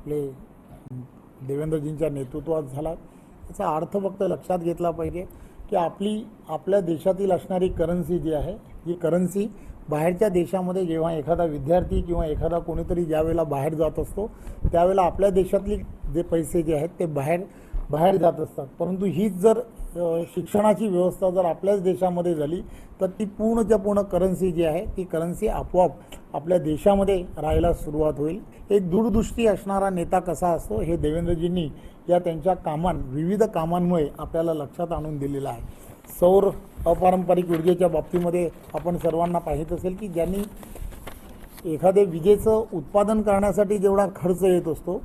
आपले देवेंद्रजींच्या नेतृत्वात झाला। याचा अर्थ फक्त लक्षात घेतला पाहिजे की आपल्या देशातील असणारी करन्सी जी आहे ही करन्सी बाहेरच्या देशामध्ये जेव्हा एखादा विद्यार्थी किंवा एखादा कोणीतरी ज्यावेळेला बाहेर जात असतो त्यावेळेला आपल्या देशातली जे पैसे जे आहेत ते बाहेर जात असतात। परंतु हीच जर शिक्षणाची व्यवस्था जर आपल्याच देशामध्ये झाली तर ती पूर्णच्या पूर्ण करन्सी जी आहे ती करन्सी आपोआप आपल्या देशामध्ये राहायला सुरुवात होईल। एक दूरदृष्टी असणारा नेता कसा असतो हे देवेंद्रजींनी या त्यांच्या विविध कामांमुळे आपल्याला लक्षात आणून दिलेलं आहे। सौर अपारंपरिक ऊर्जेच्या बाबतीमध्ये आपण सर्वांना पाहित असेल की ज्यांनी एखादे विजेचं उत्पादन करण्यासाठी जेवढा खर्च येत असतो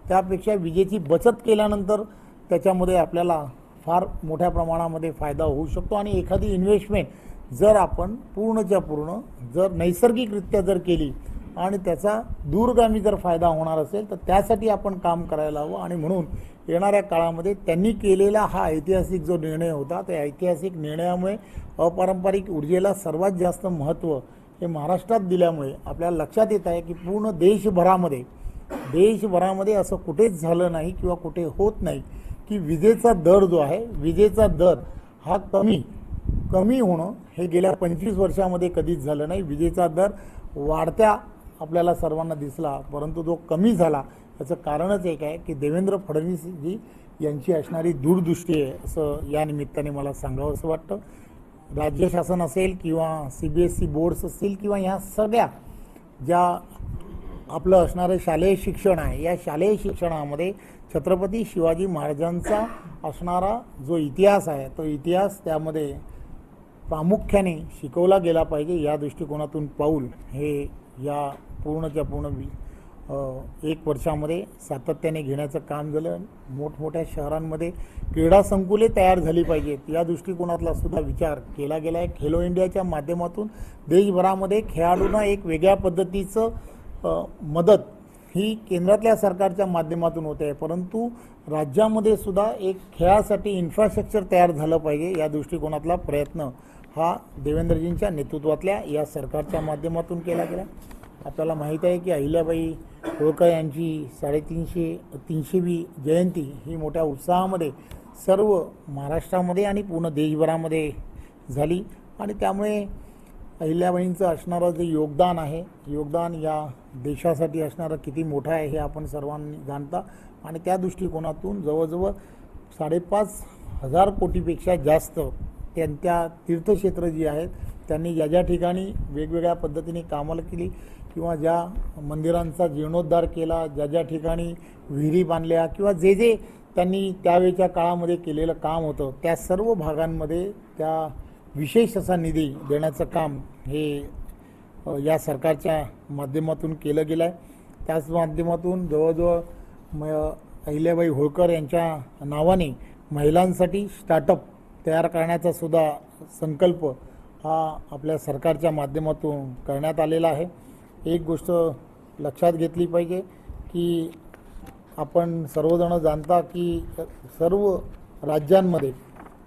त्यापेक्षा विजेची बचत केल्यानंतर त्याच्यामध्ये आपल्याला फार मोठ्या प्रमाणामध्ये फायदा होऊ शकतो। आणि एखादी इन्व्हेस्टमेंट जर आपण पूर्णच्या पूर्ण जर नैसर्गिकरित्या जर केली आणि त्याचा दूरगामी जर फायदा होणार असेल तर त्यासाठी आपण काम करायला हवं। आणि म्हणून येणाऱ्या काळामध्ये त्यांनी केलेला हा ऐतिहासिक जो निर्णय होता त्या ऐतिहासिक निर्णयामुळे अपारंपरिक ऊर्जेला सर्वात जास्त महत्त्व हे महाराष्ट्रात दिल्यामुळे आपल्याला लक्षात येत आहे की पूर्ण देशभरामध्ये असं कुठेच झालं नाही किंवा कुठे होत नाही की विजेचा दर जो आहे विजेचा दर हा कमी होणं हे गेल्या 25 वर्षामध्ये कधीच झालं नाही। विजेचा दर वाढत्या आपल्याला सर्वांना दिसला परंतु जो कमी झाला याचं कारणच एक आहे की देवेंद्र फडणवीसजी यांची असणारी दूरदृष्टी आहे असं या निमित्ताने मला सांगावं असं वाटतं। राज्य शासन असेल किंवा CBSE बोर्ड्स असतील किंवा ह्या सगळ्या ज्या आपलं असणारे शालेय शिक्षण आहे या शालेय शिक्षणामध्ये छत्रपती शिवाजी महाराजांचा असणारा जो इतिहास आहे तो इतिहास त्यामध्ये प्रामुख्याने शिकवला गेला पाहिजे। या दृष्टिकोनातून पाऊल हे या पूर्णच्या पूर्ण 1 वर्षामध्ये सातत्याने घेण्याचं काम झालं। मोठमोठ्या शहरांमध्ये क्रीडा संकुले तयार झाली पाहिजेत या दृष्टिकोनातला सुद्धा विचार केला गेला आहे। खेलो इंडियाच्या माध्यमातून देशभरामध्ये खेळाडूंना एक वेगळ्या पद्धतीचं मदत ही केंद्रातल्या सरकारच्या माध्यमातून होते परंतु राज्यामध्ये सुद्धा एक खेळासाठी इन्फ्रास्ट्रक्चर तयार झालं पाहिजे या दृष्टिकोनातला प्रयत्न हा देवेंद्रजींच्या नेतृत्वातल्या या सरकारच्या माध्यमातून केला गेला। आपल्याला माहीत आहे की अहिल्याबाई होळकर यांची 350वी जयंती ही मोठ्या उत्साहामध्ये सर्व महाराष्ट्रामध्ये आणि पूर्ण देशभरामध्ये झाली आणि त्यामुळे अहिल्याबाईंचं असणारं जे योगदान या देशासाठी असणारं किती मोठं आहे हे आपण सर्वांनी जाणता। आणि त्या दृष्टिकोनातून जवळजवळ 5,500 कोटीपेक्षा जास्त त्यांच्या तीर्थक्षेत्र जी आहेत त्यांनी ज्या ठिकाणी वेगवेगळ्या पद्धतीने कामाला केली किंवा ज्या मंदिरांचा जीर्णोद्धार केला ज्या ठिकाणी विहिरी बांधल्या किंवा जे त्यांनी त्यावेळच्या काळामध्ये केलेलं काम होतं त्या सर्व भागांमध्ये त्या विशेष असा निधी देण्याचं काम हे या सरकारच्या माध्यमातून केलं गेलं आहे। त्याच माध्यमातून जवळजवळ अहिल्याबाई होळकर यांच्या नावाने महिलांसाठी स्टार्टअप तयार करण्याचा सुद्धा संकल्प हा आपल्या सरकारच्या माध्यमातून करण्यात आलेला आहे। एक गोष्ट लक्षात घेतली पाहिजे की आपण सर्वजण जाणता की सर्व राज्यांमध्ये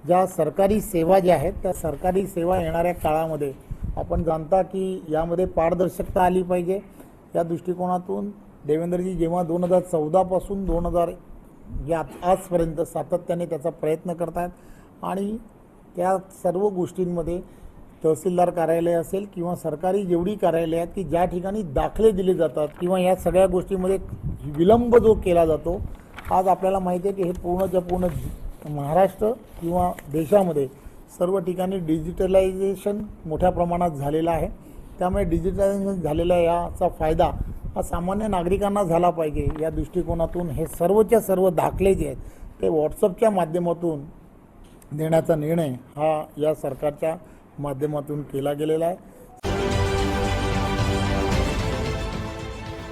ज्या सरकारी सेवा ज्या आहेत त्या सरकारी सेवा येणाऱ्या काळामध्ये आपण जाणता की यामध्ये पारदर्शकता आली पाहिजे। या दृष्टिकोनातून देवेंद्रजी जेव्हा 2014 पासून 2000 या आजपर्यंत सातत्याने त्याचा प्रयत्न करत आहेत आणि त्या सर्व गोष्टींमध्ये तहसीलदार कार्यालय असेल किंवा सरकारी जेवढी कार्यालय आहेत की ज्या ठिकाणी दाखले दिले जातात किंवा या सगळ्या गोष्टींमध्ये विलंब जो केला जातो आज आपल्याला माहिती आहे की हे पूर्णच्या पूर्ण महाराष्ट्र किंवा देशामध्ये सर्व ठिकाणी डिजिटलायझेशन मोठ्या प्रमाणात झालेलं आहे। त्यामुळे डिजिटलायझेशन झालेला याचा फायदा हा सामान्य नागरिकांना झाला पाहिजे या दृष्टिकोनातून हे सर्वच्या सर्व दाखले जे आहेत ते व्हॉट्सअपच्या माध्यमातून देण्याचा निर्णय हा या सरकारच्या माध्यमातून केला गेलेला आहे।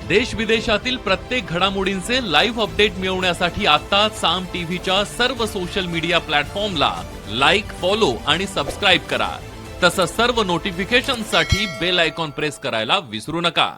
देश विदेशातील प्रत्येक घडामोडींचे लाईव्ह अपडेट मिळवण्यासाठी आता साम टीव्हीच्या सर्व सोशल मीडिया प्लॅटफॉर्मला लाईक, फॉलो आणि सबस्क्राईब करा। तसंच सर्व नोटिफिकेशनसाठी बेल आयकॉन प्रेस करायला विसरू नका।